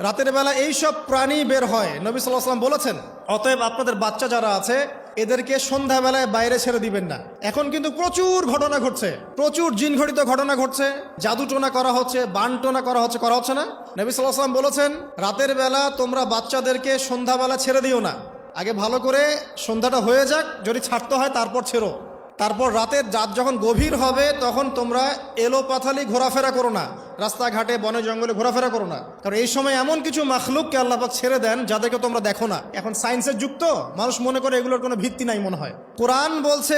রাতের বেলা এই সব প্রাণী বের হয়, নবী সাল্লাল্লাহু আলাইহি ওয়াসাল্লাম বলেছেন, অতএব আপনাদের বাচ্চা যারা আছে এদেরকে সন্ধ্যাবেলায় বাইরে ছেড়ে দিবেন না। এখন কিন্তু প্রচুর ঘটনা ঘটছে, প্রচুর জিনঘটিত ঘটনা ঘটছে, জাদুটোনা করা হচ্ছে, বানটোনা করা হচ্ছে না? নবী সাল্লাল্লাহু আলাইহি ওয়াসাল্লাম বলেছেন, রাতের বেলা তোমরা বাচ্চাদেরকে সন্ধ্যাবেলা ছেড়ে দিও না, আগে ভালো করে সন্ধ্যাটা হয়ে যাক, যদি ছাড়তে হয় তারপর ছেড়ো। তারপর রাতের রাত যখন গভীর হবে তখন তোমরা এলোপাথালি ঘোরাফেরা করো না, রাস্তাঘাটে বনে জঙ্গলে ঘোরাফেরা করো না, কারণ এই সময় এমন কিছু মাখলুককে আল্লাহ পাক ছেড়ে দেন যাদেরকে তোমরা দেখো না। এখন সায়েন্সের যুগ তো, মানুষ মনে করে এগুলোর কোনো ভিত্তি নাই মনে হয়। কোরআন বলছে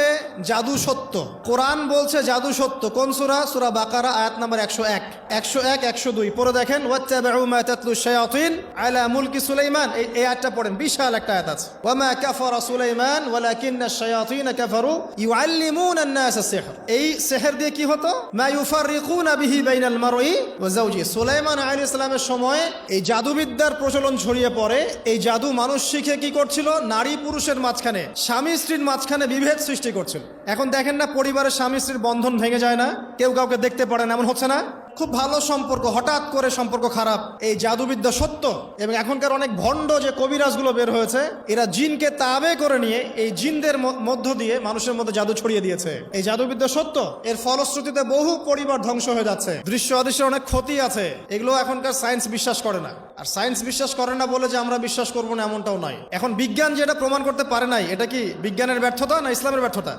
জাদু সত্য, কোরআন বলছে জাদু সত্য। কোন সূরা? সূরা বাকারা আয়াত নাম্বার 101, 101, 102 পড়ে দেখেন। ওয়াত্তাবিউ মা তাতলু শায়াতিন আলা মুলকি সুলাইমান, এই আয়াতটা পড়েন, বিশাল একটা আয়াত আছে। ওয়া মা কাফারা সুলাইমান ওয়ালাকিন্না শায়াতিন কাফারু ইউআল্লিমুনা আন-নাস সিহর। এই সিহর দিয়ে কি হতো? মা ইউফাররিকুনা বিহি বাইনাল মারই ওয়া যাওজি। সুলাইমান আলাইহিস সালামের সময় এই জাদুবিদ্যার প্রচলন ছড়িয়ে পড়ে। এই জাদু মানুষ শিখে কি করছিল? নারী পুরুষের মাঝখানে, স্বামী স্ত্রীর মাঝখানে বিভেদ সৃষ্টি করছিল। এখন দেখেন না, পরিবারের স্বামী স্ত্রীর বন্ধন ভেঙে যায় না, কেউ কাউকে দেখতে পারে না, এমন হচ্ছে না? খুব ভালো সম্পর্ক, হঠাৎ করে সম্পর্ক খারাপ। এই জাদুবিদ্যা সত্য। এবং এখনকার অনেক ভণ্ড যে কবিরাজগুলো বের হয়েছে, এরা জিনকে তাবে করে নিয়ে এই জিনদের মধ্য দিয়ে মানুষের মধ্যে জাদু ছড়িয়ে দিয়েছে। এই জাদুবিদ্যা সত্য। এর ফলশ্রুতিতে বহু পরিবার ধ্বংস হয়ে যাচ্ছে, দৃশ্য অদৃশ্যের অনেক ক্ষতি আছে। এগুলো এখনকার সায়েন্স বিশ্বাস করে না। আর সায়েন্স বিশ্বাস করে না বলে যে আমরা বিশ্বাস করবো না এমনটাও নয়। এখন বিজ্ঞান যেটা প্রমাণ করতে পারে নাই, এটা কি বিজ্ঞানের ব্যর্থতা না ইসলামের ব্যর্থতা?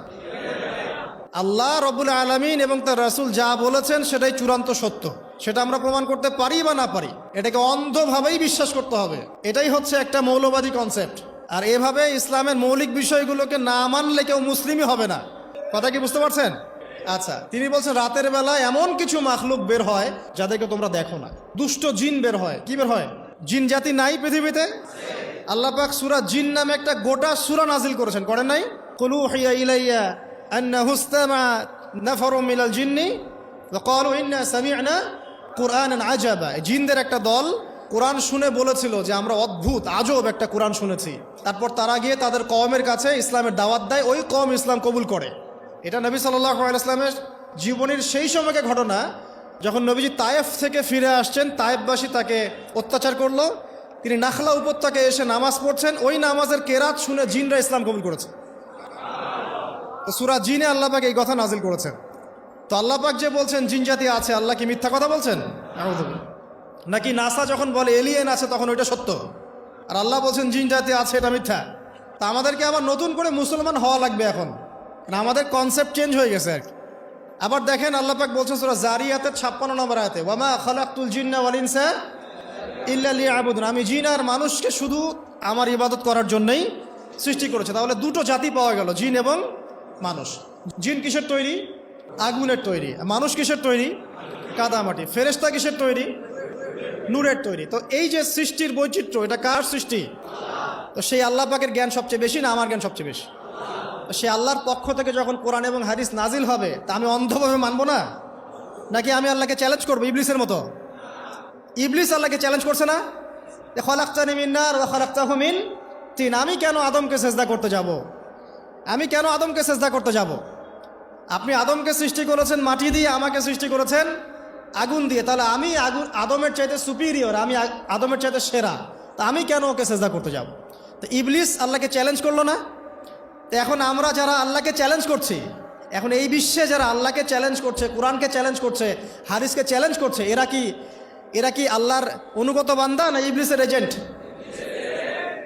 আল্লাহ রব্বুল আলামিন এবং তার রাসূল যা বলেছেন সেটাই চূড়ান্ত সত্য। সেটা আমরা প্রমাণ করতে পারি বা না পারি, এটাকে অন্ধভাবেই বিশ্বাস করতে হবে। এটাই হচ্ছে একটা মৌলবাদী কনসেপ্ট। আর এভাবে ইসলামের মৌলিক বিষয়গুলোকে না মানলে কেউ মুসলিমই হবে না। কথা কি বুঝতে পারছেন? আচ্ছা, তিনি বলছেন রাতের বেলা এমন কিছু মাখলুক বের হয় যাদেরকে তোমরা দেখো না। দুষ্ট জিন বের হয়। কি বের হয়? জিন জাতি নাই পৃথিবীতে? আল্লাহ পাক সূরা জিন নামে একটা গোটা সূরা নাজিল করেছেন, করেন নাই? কুলু হিয়া ইলাইয়া أنه استمع نفر من الجن وقالوا إنا سمعنا قرآنا عجبا। জিনদের একটা দল কোরআন শুনে বলেছিল যে আমরা অদ্ভুত আজব একটা কোরআন শুনেছি। তারপর তারা গিয়ে তাদের কওমের কাছে ইসলামের দাওয়াত দেয়, ওই কওম ইসলাম কবুল করে। এটা নবী সাল্লাল্লাহু আলাইহি ওয়াসাল্লামের জীবনের সেই সময়কার ঘটনা, যখন নবীজি তায়েফ থেকে ফিরে আসছেন। তায়েফবাসী তাকে অত্যাচার করলো, তিনি নাখলা উপত্যকায় এসে নামাজ পড়ছেন, ওই নামাজের কেরাত শুনে জিনরা ইসলাম কবুল করেছে। তো সূরা জিনে আল্লাহ পাক এই কথা নাজিল করেছেন। তো আল্লাহ পাক যে বলছেন জিন জাতি আছে, আল্লাহ কি মিথ্যা কথা বলছেন? নাকি নাসা যখন বলে এলিয়েন আছে তখন ওইটা সত্য, আর আল্লাহ বলছেন জিন জাতি আছে এটা মিথ্যা? তা আমাদেরকে আবার নতুন করে মুসলমান হওয়া লাগবে এখন, না আমাদের কনসেপ্ট চেঞ্জ হয়ে গেছে আর কি। আবার দেখেন আল্লাহ পাক বলছেন সূরা জারিয়াতের 56 নম্বর আয়াতে, ওয়ামা খালাকতুল জিন্না ওয়াল ইনসা ইল্লা লিয়াবুদুন। আমি জিন আর মানুষকে শুধু আমার ইবাদত করার জন্যই সৃষ্টি করেছে। তাহলে দুটো জাতি পাওয়া গেল, জিন এবং মানুষ। জিন কিসের তৈরি? আগুনের তৈরি। মানুষ কিসের তৈরি? কাদামাটি। ফেরেশতা কিসের তৈরি? নূরের তৈরি। তো এই যে সৃষ্টির বৈচিত্র্য, এটা কার সৃষ্টি? তো সেই আল্লাহ পাকের জ্ঞান সবচেয়ে বেশি না আমার জ্ঞান সবচেয়ে বেশি? সে আল্লাহর পক্ষ থেকে যখন কোরআন এবং হাদিস নাজিল হবে, তা আমি অন্ধভাবে মানবো না, নাকি আমি আল্লাহকে চ্যালেঞ্জ করবো ইবলিসের মতো? ইবলিস আল্লাহকে চ্যালেঞ্জ করছে না, খলাকতানি মিন নার ওয়া খলাকতাহু মিন তিন। আমি কেন আদমকে সেজদা করতে যাব? আমি কেন আদমকে সেজদা করতে যাব? আপনি আদমকে সৃষ্টি করেছেন মাটি দিয়ে, আমাকে সৃষ্টি করেছেন আগুন দিয়ে। তাহলে আমি আদমের চাইতে সুপিরিয়র, আমি আদমের চাইতে সেরা, তা আমি কেন ওকে সেজদা করতে যাব? তো ইবলিস আল্লাহকে চ্যালেঞ্জ করলো না? তো এখন আমরা যারা আল্লাহকে চ্যালেঞ্জ করছি, এখন এই বিশ্বে যারা আল্লাহকে চ্যালেঞ্জ করছে, কোরআনকে চ্যালেঞ্জ করছে, হাদিসকে চ্যালেঞ্জ করছে, এরা কি আল্লাহর অনুগত বান্দা না ইবলিসের এজেন্ট?